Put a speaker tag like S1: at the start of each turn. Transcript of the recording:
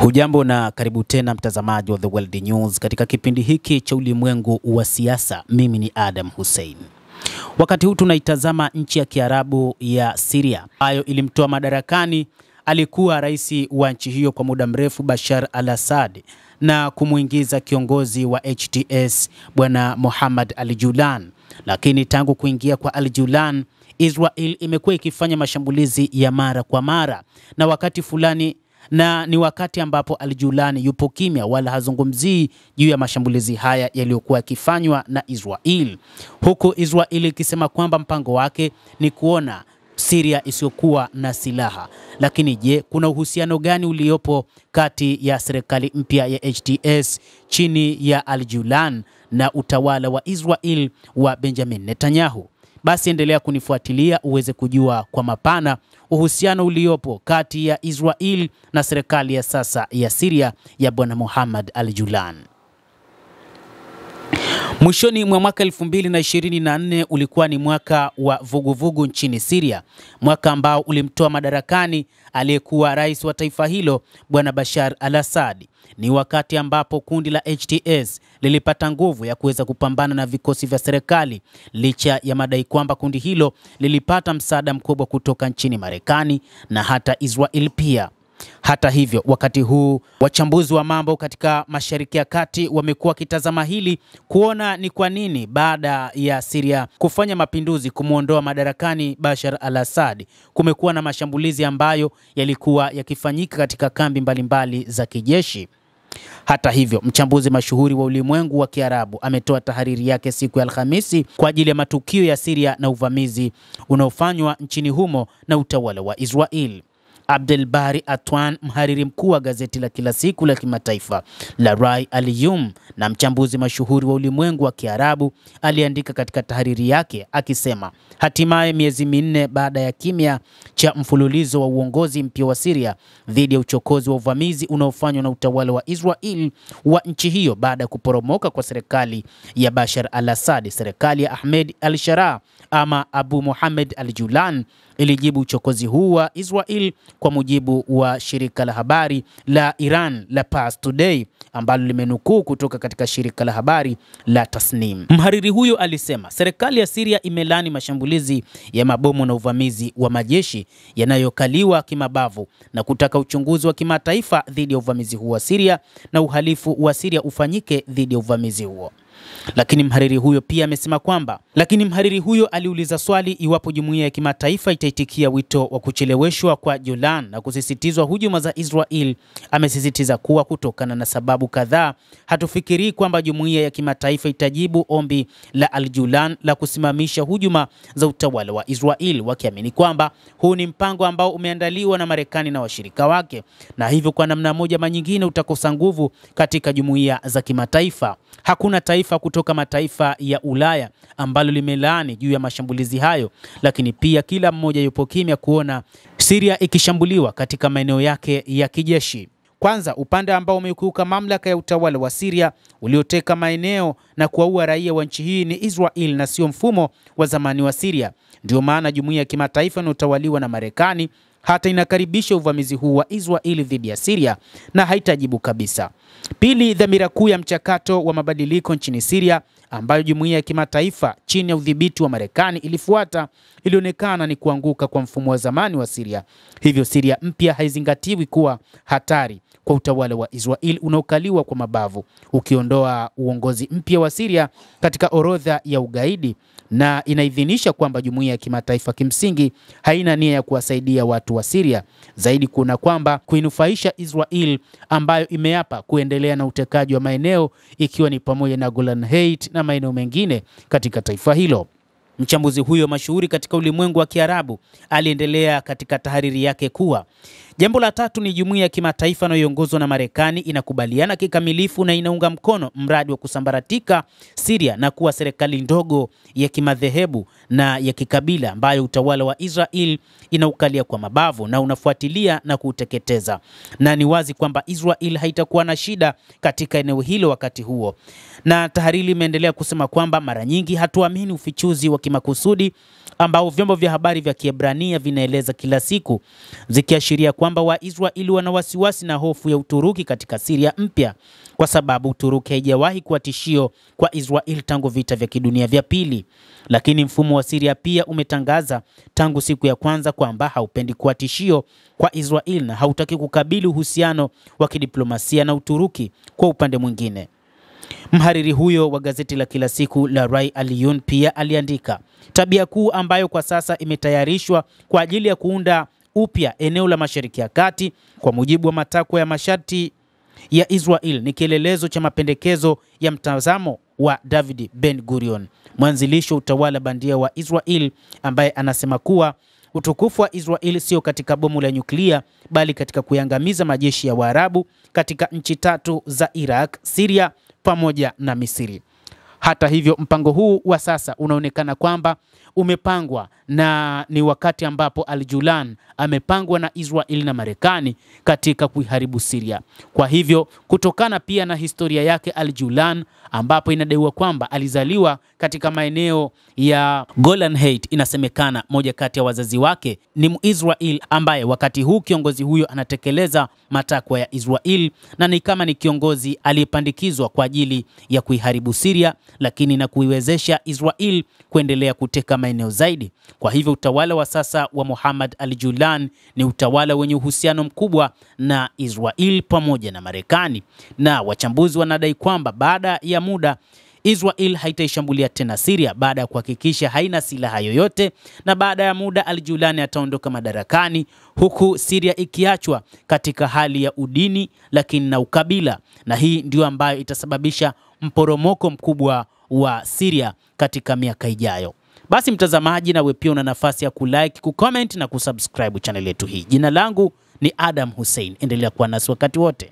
S1: Hujambo na karibu tena mtazamaji wa The World News katika kipindi hiki cha ulimwengu wa siasa. Mimi ni Adam Hussein. Wakati huu tunaitazama nchi ya Kiarabu ya Syria ambayo ilimtoa madarakani alikuwa rais wa nchi hiyo kwa muda mrefu Bashar al-Assad na kumuingiza kiongozi wa HTS bwana Muhammad al-Julan. Lakini tangu kuingia kwa al-Julan, Israel imekuwa ikifanya mashambulizi ya mara kwa mara na wakati fulani ni wakati ambapo al-Julan yupo kimya wala hazungumzii juu ya mashambulizi haya yaliyokuwa yakifanywa na Israel. Huku Israel ikisema kwamba mpango wake ni kuona Syria isiyokuwa na silaha. Lakini je, kuna uhusiano gani uliopo kati ya serikali mpya ya HTS chini ya al-Julan na utawala wa Israel wa Benjamin Netanyahu? Basi endelea kunifuatilia uweze kujua kwa mapana uhusiano uliopo kati ya Israel na serikali ya sasa ya Syria ya bwana Muhammad al-Julan. Mwishoni mwa mwaka 2024 ulikuwa ni mwaka wa vuguvugu nchini Syria, mwaka ambao ulimtoa madarakani aliyekuwa rais wa taifa hilo bwana Bashar al-Assad. Ni wakati ambapo kundi la HTS lilipata nguvu ya kuweza kupambana na vikosi vya serikali licha ya madai kwamba kundi hilo lilipata msaada mkubwa kutoka nchini Marekani na hata Israel pia. Hata hivyo, wakati huu wachambuzi wa mambo katika Mashariki ya Kati wamekuwa wakitazama hili kuona ni kwa nini baada ya Syria kufanya mapinduzi kumuondoa madarakani Bashar al-Assad kumekuwa na mashambulizi ambayo yalikuwa yakifanyika katika kambi mbalimbali za kijeshi. Hata hivyo, mchambuzi mashuhuri wa ulimwengu wa Kiarabu ametoa tahariri yake siku ya Alhamisi kwa ajili ya matukio ya Syria na uvamizi unaofanywa nchini humo na utawala wa Israel. Abdelbari Atwan, mhariri mkuu wa gazeti la kila siku la kimataifa la Rai al-Yum na mchambuzi mashuhuri wa ulimwengu wa Kiarabu, aliandika katika tahariri yake akisema, hatimaye miezi minne baada ya kimya cha mfululizo wa uongozi mpya wa Syria dhidi ya uchokozi wa uvamizi unaofanywa na utawala wa Israel wa nchi hiyo baada ya kuporomoka kwa serikali ya Bashar al-Assad, serikali ya Ahmed al-Sharaa ama Abu Muhammad al-Julan ilijibu uchokozi huu wa Israel kwa mujibu wa shirika la habari la Iran la Pars Today ambalo limenukuu kutoka katika shirika la habari la Tasnim. Mhariri huyo alisema serikali ya Syria imelani mashambulizi ya mabomu na uvamizi wa majeshi yanayokaliwa kimabavu na kutaka uchunguzi wa kimataifa dhidi ya uvamizi huu wa Syria na uhalifu wa Syria ufanyike dhidi ya uvamizi huo. Lakini mhariri huyo aliuliza swali iwapo jumuiya ya kimataifa itaitikia wito wa kucheleweshwa kwa Julan na kusisitizwa hujuma za Israel. Amesisitiza kuwa kutokana na sababu kadhaa hatufikiri kwamba jumuiya ya kimataifa itajibu ombi la al-Julan la kusimamisha hujuma za utawala wa Israel, wakiamini kwamba huu ni mpango ambao umeandaliwa na Marekani na washirika wake na hivyo kwa namna moja ama nyingine utakosa nguvu katika jumuiya za kimataifa. Hakuna taifa kutoka mataifa ya Ulaya ambalo limelaani juu ya mashambulizi hayo, lakini pia kila mmoja yupo kimya kuona Syria ikishambuliwa katika maeneo yake ya kijeshi. Kwanza, upande ambao umekiuka mamlaka ya utawala wa Syria ulioteka maeneo na kuwaua raia wa nchi hii ni Israel na sio mfumo wa zamani wa Syria. Ndio maana jumuiya ya kimataifa inayotawaliwa na Marekani hata inakaribisha uvamizi huu wa Israel dhidi ya Syria na haitajibu kabisa. Pili, dhamira kuu ya mchakato wa mabadiliko nchini Syria ambayo jumuiya ya kimataifa chini ya udhibiti wa Marekani ilifuata ilionekana ni kuanguka kwa mfumo wa zamani wa Syria. Hivyo Syria mpya haizingatiwi kuwa hatari kwa utawala wa Israel unaokaliwa kwa mabavu, ukiondoa uongozi mpya wa Syria katika orodha ya ugaidi na inaidhinisha kwamba jumuiya ya kimataifa kimsingi haina nia ya kuwasaidia watu wa Syria, zaidi kuna kwamba kuinufaisha Israel ambayo imeapa kuendelea na utekaji wa maeneo ikiwa ni pamoja na Golan Heights na maeneo mengine katika taifa hilo. Mchambuzi huyo mashuhuri katika ulimwengu wa Kiarabu aliendelea katika tahariri yake kuwa jambo la tatu ni jumuiya ya kimataifa inayoongozwa na Marekani inakubaliana kikamilifu na inaunga mkono mradi wa kusambaratika Syria na kuwa serikali ndogo ya kimadhehebu na ya kikabila ambayo utawala wa Israel inaukalia kwa mabavu na unafuatilia na kuuteketeza. Na ni wazi kwamba Israel haitakuwa na shida katika eneo hilo wakati huo. Na tahariri imeendelea kusema kwamba mara nyingi hatuamini ufichuzi wa kimakusudi ambao vyombo vya habari vya Kiebrania vinaeleza kila siku, zikiashiria kwamba Waisraeli wana wasiwasi na hofu ya Uturuki katika Syria mpya, kwa sababu Uturuki haijawahi kuwa tishio kwa Israeli tangu vita vya kidunia vya pili. Lakini mfumo wa Syria pia umetangaza tangu siku ya kwanza kwamba haupendi kuwa tishio kwa Israeli na hautaki kukabili uhusiano wa kidiplomasia na Uturuki. Kwa upande mwingine, mhariri huyo wa gazeti la kila siku la Rai Aliyun pia aliandika, tabia kuu ambayo kwa sasa imetayarishwa kwa ajili ya kuunda upya eneo la Mashariki ya Kati kwa mujibu wa matakwa ya masharti ya Israel ni kielelezo cha mapendekezo ya mtazamo wa David Ben Gurion, mwanzilishi wa utawala bandia wa Israel, ambaye anasema kuwa utukufu wa Israel sio katika bomu la nyuklia bali katika kuiangamiza majeshi ya Waarabu katika nchi tatu za Iraq, Syria pamoja na Misri. Hata hivyo, mpango huu wa sasa unaonekana kwamba umepangwa na ni wakati ambapo Al-Julan amepangwa na Israeli na Marekani katika kuiharibu Syria. Kwa hivyo, kutokana pia na historia yake Al-Julan, ambapo inadaiwa kwamba alizaliwa katika maeneo ya Golan Heights, inasemekana moja kati ya wazazi wake ni Mwisraeli ambaye wakati huu kiongozi huyo anatekeleza matakwa ya Israeli na ni kama ni kiongozi aliyepandikizwa kwa ajili ya kuiharibu Syria, lakini na kuiwezesha Israel kuendelea kuteka maeneo zaidi. Kwa hivyo utawala wa sasa wa Mohammad Al-Julan ni utawala wenye uhusiano mkubwa na Israel pamoja na Marekani, na wachambuzi wanadai kwamba baada ya muda Israel haitaishambulia tena Syria baada ya kuhakikisha haina silaha yoyote, na baada ya muda Al-Julan ataondoka madarakani, huku Syria ikiachwa katika hali ya udini lakini na ukabila, na hii ndio ambayo itasababisha mporomoko mkubwa wa Syria katika miaka ijayo. Basi mtazamaji, nawe pia una nafasi ya kulike, kucomment na kusubscribe channel yetu hii. Jina langu ni Adam Hussein. Endelea kuwa nasi wakati wote.